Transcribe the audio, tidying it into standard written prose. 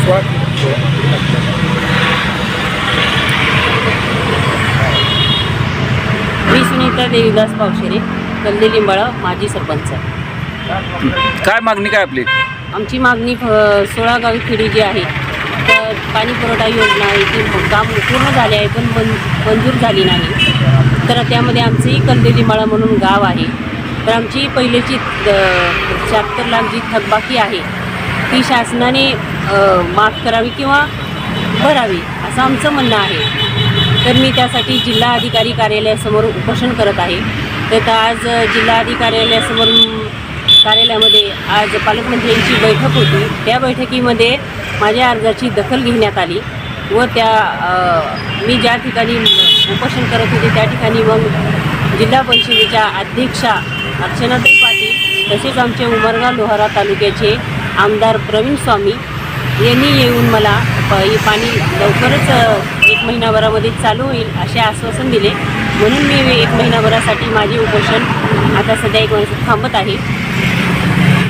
मी सुनीता देवीदास पावशेरे, कल्ली लिंबाळा, माजी सरपंच. काय मागणी काय आपली? आमची मागणी 16 गावी खेडी जी आहे तर पाणी पुरवठा योजना आहे ती काम पूर्ण झाले आहे पण मंजूर झाली नाही. तर त्यामध्ये आमचंही कल्ली लिंबाळा म्हणून गाव आहे. तर आमची पहिलेची 76 लाख जी थकबाकी आहे ती शासनाने माफ करावी किंवा भरावी असं आमचं म्हणणं आहे. तर मी त्यासाठी जिल्हाधिकारी कार्यालयासमोर उपोषण करत आहे. तर आज जिल्हाधिकारी कार्यालयामध्ये आज पालकमंत्र्यांची बैठक होती. त्या बैठकीमध्ये माझ्या अर्जाची दखल घेण्यात आली व मी ज्या ठिकाणी उपोषण करत होते त्या ठिकाणी मग जिल्हा परिषदेच्या अध्यक्षा अर्चनाताई पाटील तसेच आमचे उमरगा लोहारा तालुक्याचे आमदार प्रवीण स्वामी यांनी येऊन मला पाणी लवकरच 1 महिनाभरामध्ये चालू होईल असे आश्वासन दिले. म्हणून मी 1 महिनाभरासाठी माझे उपोषण आता सध्या 1 महिन्यात थांबत आहे.